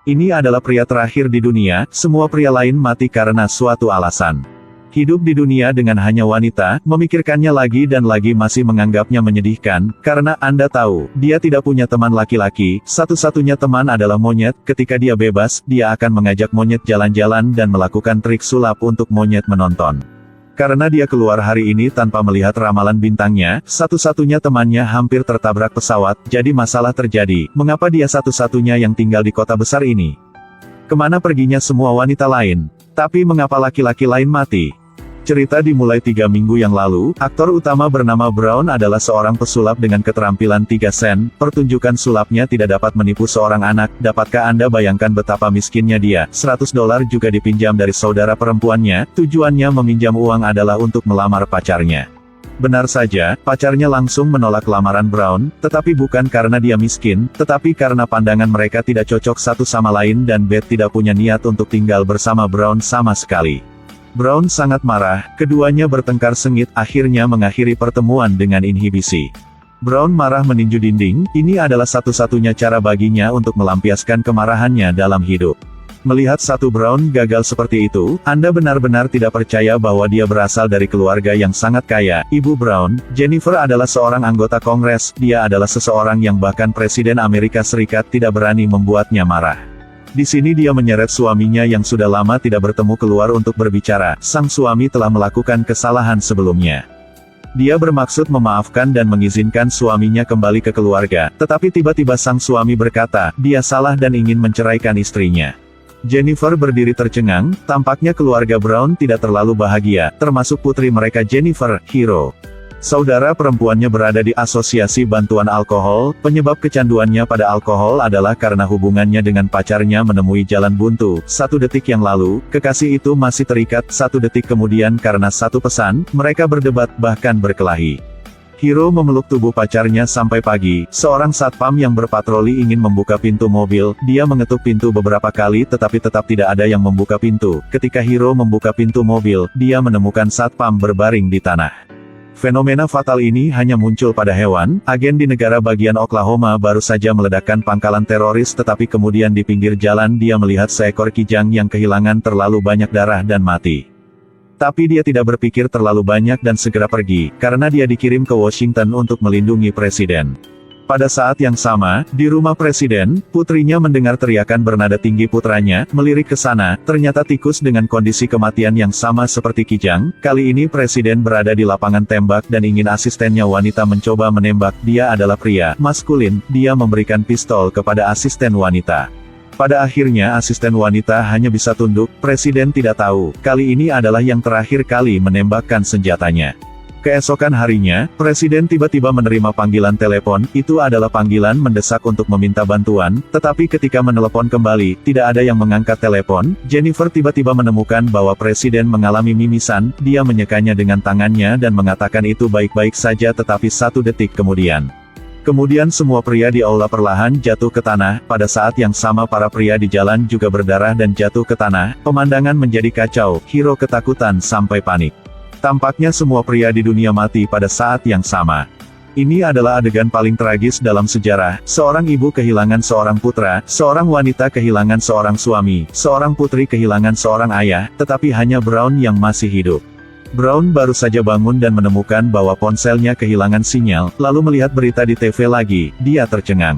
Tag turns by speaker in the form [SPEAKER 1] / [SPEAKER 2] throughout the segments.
[SPEAKER 1] Ini adalah pria terakhir di dunia, semua pria lain mati karena suatu alasan. Hidup di dunia dengan hanya wanita, memikirkannya lagi dan lagi masih menganggapnya menyedihkan, karena Anda tahu, dia tidak punya teman laki-laki, satu-satunya teman adalah monyet, ketika dia bebas, dia akan mengajak monyet jalan-jalan dan melakukan trik sulap untuk monyet menonton. Karena dia keluar hari ini tanpa melihat ramalan bintangnya, satu-satunya temannya hampir tertabrak pesawat, jadi masalah terjadi, mengapa dia satu-satunya yang tinggal di kota besar ini? Kemana perginya semua wanita lain? Tapi mengapa laki-laki lain mati? Cerita dimulai 3 minggu yang lalu, aktor utama bernama Brown adalah seorang pesulap dengan keterampilan 3 sen, pertunjukan sulapnya tidak dapat menipu seorang anak, dapatkah Anda bayangkan betapa miskinnya dia, $100 juga dipinjam dari saudara perempuannya, tujuannya meminjam uang adalah untuk melamar pacarnya. Benar saja, pacarnya langsung menolak lamaran Brown, tetapi bukan karena dia miskin, tetapi karena pandangan mereka tidak cocok satu sama lain dan Beth tidak punya niat untuk tinggal bersama Brown sama sekali. Brown sangat marah, keduanya bertengkar sengit, akhirnya mengakhiri pertemuan dengan inhibisi. Brown marah meninju dinding, ini adalah satu-satunya cara baginya untuk melampiaskan kemarahannya dalam hidup. Melihat satu Brown gagal seperti itu, Anda benar-benar tidak percaya bahwa dia berasal dari keluarga yang sangat kaya. Ibu Brown, Jennifer adalah seorang anggota Kongres, dia adalah seseorang yang bahkan Presiden Amerika Serikat tidak berani membuatnya marah. Di sini dia menyeret suaminya yang sudah lama tidak bertemu keluar untuk berbicara, sang suami telah melakukan kesalahan sebelumnya. Dia bermaksud memaafkan dan mengizinkan suaminya kembali ke keluarga, tetapi tiba-tiba sang suami berkata, dia salah dan ingin menceraikan istrinya. Jennifer berdiri tercengang, tampaknya keluarga Brown tidak terlalu bahagia, termasuk putri mereka Jennifer, Hero. Saudara perempuannya berada di asosiasi bantuan alkohol, penyebab kecanduannya pada alkohol adalah karena hubungannya dengan pacarnya menemui jalan buntu. 1 detik yang lalu, kekasih itu masih terikat, 1 detik kemudian karena satu pesan, mereka berdebat, bahkan berkelahi. Hero memeluk tubuh pacarnya sampai pagi, seorang satpam yang berpatroli ingin membuka pintu mobil, dia mengetuk pintu beberapa kali tetapi tetap tidak ada yang membuka pintu. Ketika Hero membuka pintu mobil, dia menemukan satpam berbaring di tanah. Fenomena fatal ini hanya muncul pada hewan, agen di negara bagian Oklahoma baru saja meledakkan pangkalan teroris tetapi kemudian di pinggir jalan dia melihat seekor kijang yang kehilangan terlalu banyak darah dan mati. Tapi dia tidak berpikir terlalu banyak dan segera pergi, karena dia dikirim ke Washington untuk melindungi presiden. Pada saat yang sama, di rumah presiden, putrinya mendengar teriakan bernada tinggi putranya, melirik ke sana, ternyata tikus dengan kondisi kematian yang sama seperti kijang, kali ini presiden berada di lapangan tembak dan ingin asistennya wanita mencoba menembak, dia adalah pria, maskulin, dia memberikan pistol kepada asisten wanita. Pada akhirnya asisten wanita hanya bisa tunduk, presiden tidak tahu, kali ini adalah yang terakhir kali menembakkan senjatanya. Keesokan harinya, Presiden tiba-tiba menerima panggilan telepon, itu adalah panggilan mendesak untuk meminta bantuan, tetapi ketika menelepon kembali, tidak ada yang mengangkat telepon, Jennifer tiba-tiba menemukan bahwa Presiden mengalami mimisan, dia menyekanya dengan tangannya dan mengatakan itu baik-baik saja tetapi 1 detik kemudian. Kemudian semua pria di aula perlahan jatuh ke tanah, pada saat yang sama para pria di jalan juga berdarah dan jatuh ke tanah, pemandangan menjadi kacau, Hero ketakutan sampai panik. Tampaknya semua pria di dunia mati pada saat yang sama. Ini adalah adegan paling tragis dalam sejarah, seorang ibu kehilangan seorang putra, seorang wanita kehilangan seorang suami, seorang putri kehilangan seorang ayah, tetapi hanya Brown yang masih hidup. Brown baru saja bangun dan menemukan bahwa ponselnya kehilangan sinyal, lalu melihat berita di TV lagi, dia tercengang.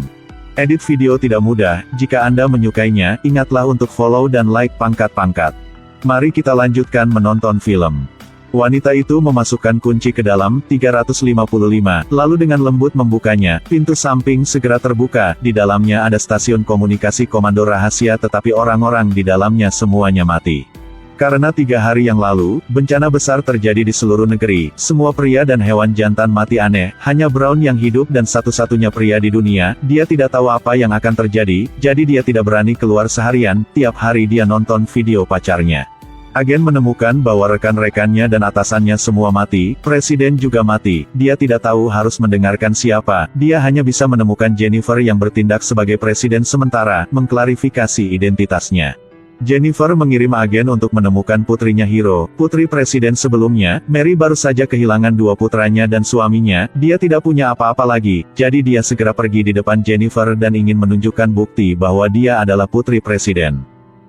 [SPEAKER 1] Edit video tidak mudah, jika Anda menyukainya, ingatlah untuk follow dan like pangkat-pangkat. Mari kita lanjutkan menonton film. Wanita itu memasukkan kunci ke dalam, 355, lalu dengan lembut membukanya, pintu samping segera terbuka, di dalamnya ada stasiun komunikasi komando rahasia tetapi orang-orang di dalamnya semuanya mati. Karena 3 hari yang lalu, bencana besar terjadi di seluruh negeri, semua pria dan hewan jantan mati aneh, hanya Brown yang hidup dan satu-satunya pria di dunia, dia tidak tahu apa yang akan terjadi, jadi dia tidak berani keluar seharian, tiap hari dia nonton video pacarnya. Agen menemukan bahwa rekan-rekannya dan atasannya semua mati, presiden juga mati, dia tidak tahu harus mendengarkan siapa, dia hanya bisa menemukan Jennifer yang bertindak sebagai presiden sementara, mengklarifikasi identitasnya. Jennifer mengirim agen untuk menemukan putrinya Hiro, putri presiden sebelumnya. Mary baru saja kehilangan dua putranya dan suaminya, dia tidak punya apa-apa lagi, jadi dia segera pergi di depan Jennifer dan ingin menunjukkan bukti bahwa dia adalah putri presiden.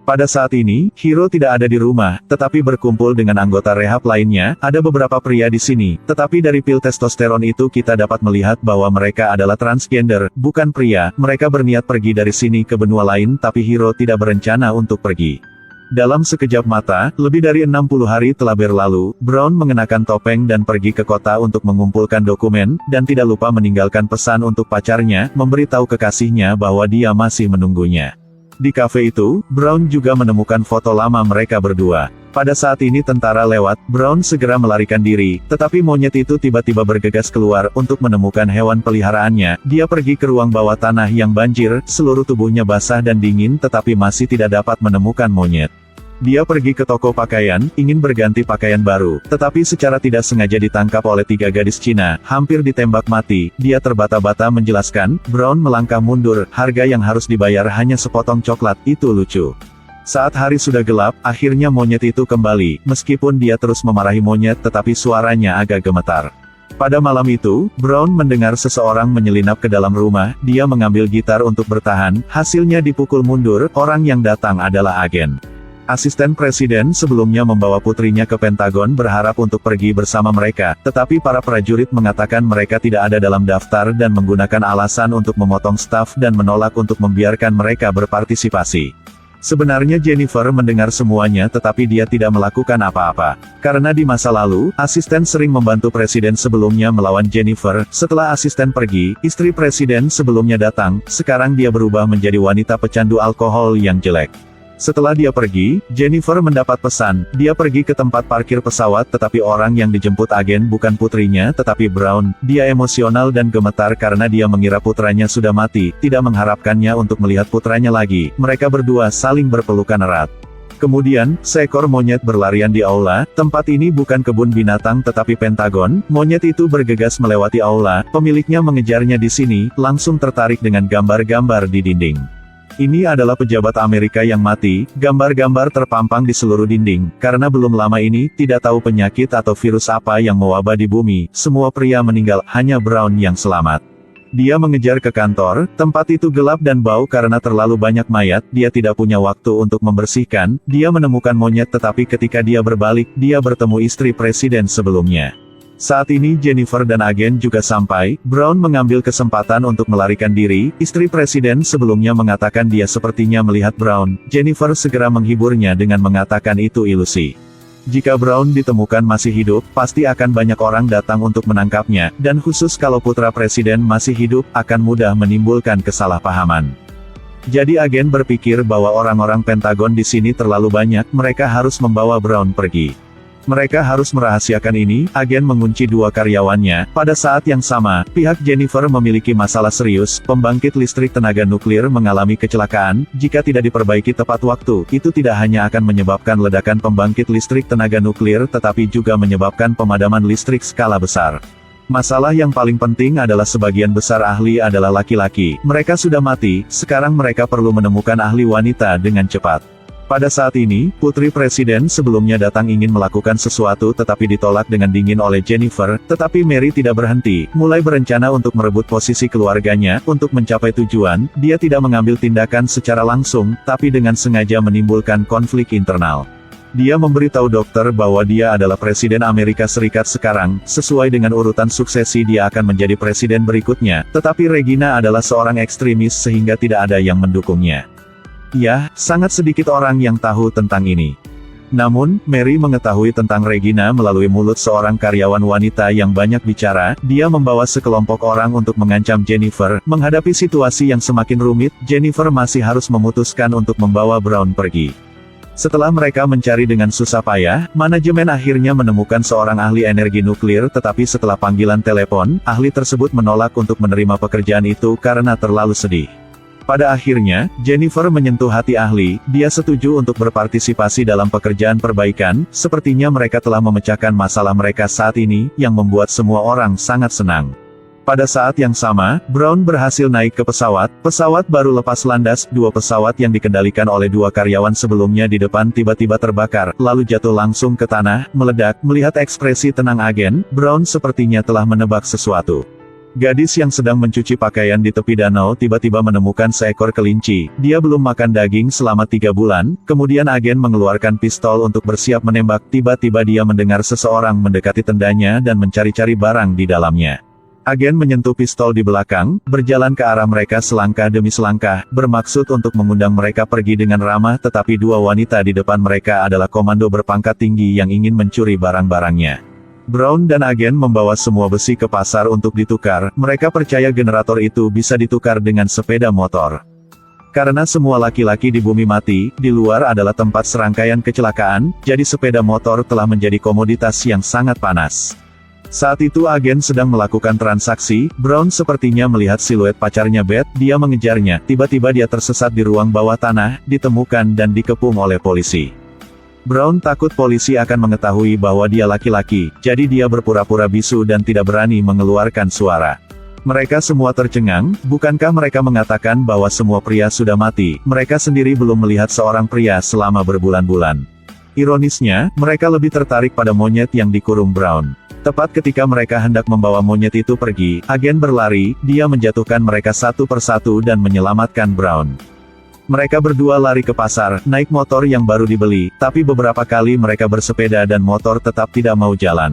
[SPEAKER 1] Pada saat ini, Hiro tidak ada di rumah, tetapi berkumpul dengan anggota rehab lainnya. Ada beberapa pria di sini, tetapi dari pil testosteron itu kita dapat melihat bahwa mereka adalah transgender, bukan pria. Mereka berniat pergi dari sini ke benua lain, tapi Hiro tidak berencana untuk pergi. Dalam sekejap mata, lebih dari 60 hari telah berlalu. Brown mengenakan topeng dan pergi ke kota untuk mengumpulkan dokumen, dan tidak lupa meninggalkan pesan untuk pacarnya, memberitahu kekasihnya bahwa dia masih menunggunya. Di kafe itu, Brown juga menemukan foto lama mereka berdua. Pada saat ini tentara lewat, Brown segera melarikan diri, tetapi monyet itu tiba-tiba bergegas keluar untuk menemukan hewan peliharaannya. Dia pergi ke ruang bawah tanah yang banjir, seluruh tubuhnya basah dan dingin tetapi masih tidak dapat menemukan monyet. Dia pergi ke toko pakaian, ingin berganti pakaian baru, tetapi secara tidak sengaja ditangkap oleh 3 gadis Cina, hampir ditembak mati. Dia terbata-bata menjelaskan. Brown melangkah mundur, harga yang harus dibayar hanya sepotong coklat, itu lucu. Saat hari sudah gelap, akhirnya monyet itu kembali, meskipun dia terus memarahi monyet tetapi suaranya agak gemetar. Pada malam itu, Brown mendengar seseorang menyelinap ke dalam rumah. Dia mengambil gitar untuk bertahan, hasilnya dipukul mundur. Orang yang datang adalah agen. Asisten presiden sebelumnya membawa putrinya ke Pentagon berharap untuk pergi bersama mereka, tetapi para prajurit mengatakan mereka tidak ada dalam daftar dan menggunakan alasan untuk memotong staf dan menolak untuk membiarkan mereka berpartisipasi. Sebenarnya Jennifer mendengar semuanya tetapi dia tidak melakukan apa-apa. Karena di masa lalu, asisten sering membantu presiden sebelumnya melawan Jennifer. Setelah asisten pergi, istri presiden sebelumnya datang. Sekarang dia berubah menjadi wanita pecandu alkohol yang jelek. Setelah dia pergi, Jennifer mendapat pesan. Dia pergi ke tempat parkir pesawat tetapi orang yang dijemput agen bukan putrinya tetapi Brown. Dia emosional dan gemetar karena dia mengira putranya sudah mati, tidak mengharapkannya untuk melihat putranya lagi. Mereka berdua saling berpelukan erat. Kemudian, seekor monyet berlarian di aula. Tempat ini bukan kebun binatang tetapi Pentagon. Monyet itu bergegas melewati aula, pemiliknya mengejarnya di sini, langsung tertarik dengan gambar-gambar di dinding. Ini adalah pejabat Amerika yang mati. Gambar-gambar terpampang di seluruh dinding. Karena belum lama ini, tidak tahu penyakit atau virus apa yang mewabah di bumi. Semua pria meninggal, hanya Brown yang selamat. Dia mengejar ke kantor. Tempat itu gelap dan bau karena terlalu banyak mayat. Dia tidak punya waktu untuk membersihkan. Dia menemukan monyet tetapi ketika dia berbalik, dia bertemu istri presiden sebelumnya. Saat ini Jennifer dan agen juga sampai. Brown mengambil kesempatan untuk melarikan diri. Istri presiden sebelumnya mengatakan dia sepertinya melihat Brown. Jennifer segera menghiburnya dengan mengatakan itu ilusi. Jika Brown ditemukan masih hidup, pasti akan banyak orang datang untuk menangkapnya, dan khusus kalau putra presiden masih hidup, akan mudah menimbulkan kesalahpahaman. Jadi agen berpikir bahwa orang-orang Pentagon di sini terlalu banyak, mereka harus membawa Brown pergi. Mereka harus merahasiakan ini. Agen mengunci 2 karyawannya. Pada saat yang sama, pihak Jennifer memiliki masalah serius. Pembangkit listrik tenaga nuklir mengalami kecelakaan. Jika tidak diperbaiki tepat waktu, itu tidak hanya akan menyebabkan ledakan pembangkit listrik tenaga nuklir tetapi juga menyebabkan pemadaman listrik skala besar. Masalah yang paling penting adalah sebagian besar ahli adalah laki-laki. Mereka sudah mati, sekarang mereka perlu menemukan ahli wanita dengan cepat. Pada saat ini, putri presiden sebelumnya datang ingin melakukan sesuatu tetapi ditolak dengan dingin oleh Jennifer, tetapi Mary tidak berhenti, mulai berencana untuk merebut posisi keluarganya. Untuk mencapai tujuan, dia tidak mengambil tindakan secara langsung, tapi dengan sengaja menimbulkan konflik internal. Dia memberitahu dokter bahwa dia adalah presiden Amerika Serikat sekarang, sesuai dengan urutan suksesi dia akan menjadi presiden berikutnya, tetapi Regina adalah seorang ekstremis sehingga tidak ada yang mendukungnya. Ya, sangat sedikit orang yang tahu tentang ini. Namun, Mary mengetahui tentang Regina melalui mulut seorang karyawan wanita yang banyak bicara. Dia membawa sekelompok orang untuk mengancam Jennifer. Menghadapi situasi yang semakin rumit, Jennifer masih harus memutuskan untuk membawa Brown pergi. Setelah mereka mencari dengan susah payah, manajemen akhirnya menemukan seorang ahli energi nuklir tetapi setelah panggilan telepon, ahli tersebut menolak untuk menerima pekerjaan itu karena terlalu sedih. Pada akhirnya, Jennifer menyentuh hati ahli. Dia setuju untuk berpartisipasi dalam pekerjaan perbaikan. Sepertinya mereka telah memecahkan masalah mereka saat ini, yang membuat semua orang sangat senang. Pada saat yang sama, Brown berhasil naik ke pesawat baru lepas landas, dua pesawat yang dikendalikan oleh dua karyawan sebelumnya di depan tiba-tiba terbakar, lalu jatuh langsung ke tanah, meledak. Melihat ekspresi tenang agen, Brown sepertinya telah menebak sesuatu. Gadis yang sedang mencuci pakaian di tepi danau tiba-tiba menemukan seekor kelinci. Dia belum makan daging selama 3 bulan, kemudian agen mengeluarkan pistol untuk bersiap menembak. Tiba-tiba dia mendengar seseorang mendekati tendanya dan mencari-cari barang di dalamnya. Agen menyentuh pistol di belakang, berjalan ke arah mereka selangkah demi selangkah, bermaksud untuk mengundang mereka pergi dengan ramah, tetapi dua wanita di depan mereka adalah komando berpangkat tinggi yang ingin mencuri barang-barangnya. Brown dan agen membawa semua besi ke pasar untuk ditukar. Mereka percaya generator itu bisa ditukar dengan sepeda motor. Karena semua laki-laki di bumi mati, di luar adalah tempat serangkaian kecelakaan, jadi sepeda motor telah menjadi komoditas yang sangat panas. Saat itu agen sedang melakukan transaksi, Brown sepertinya melihat siluet pacarnya Beth, dia mengejarnya, tiba-tiba dia tersesat di ruang bawah tanah, ditemukan dan dikepung oleh polisi. Brown takut polisi akan mengetahui bahwa dia laki-laki, jadi dia berpura-pura bisu dan tidak berani mengeluarkan suara. Mereka semua tercengang, bukankah mereka mengatakan bahwa semua pria sudah mati, mereka sendiri belum melihat seorang pria selama berbulan-bulan. Ironisnya, mereka lebih tertarik pada monyet yang dikurung Brown. Tepat ketika mereka hendak membawa monyet itu pergi, agen berlari, dia menjatuhkan mereka satu persatu dan menyelamatkan Brown. Mereka berdua lari ke pasar, naik motor yang baru dibeli, tapi beberapa kali mereka bersepeda dan motor tetap tidak mau jalan.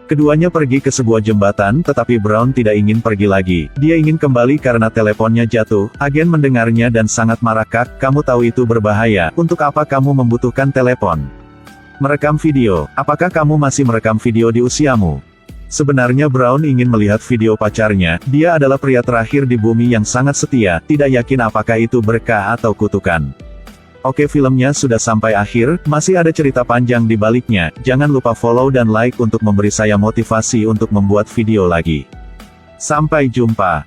[SPEAKER 1] Keduanya pergi ke sebuah jembatan, tetapi Brown tidak ingin pergi lagi. Dia ingin kembali karena teleponnya jatuh. Agen mendengarnya dan sangat marah. "Kak, kamu tahu itu berbahaya, untuk apa kamu membutuhkan telepon? Merekam video, apakah kamu masih merekam video di usiamu?" Sebenarnya Brown ingin melihat video pacarnya, dia adalah pria terakhir di bumi yang sangat setia, tidak yakin apakah itu berkah atau kutukan. Oke, filmnya sudah sampai akhir, masih ada cerita panjang di baliknya, jangan lupa follow dan like untuk memberi saya motivasi untuk membuat video lagi. Sampai jumpa.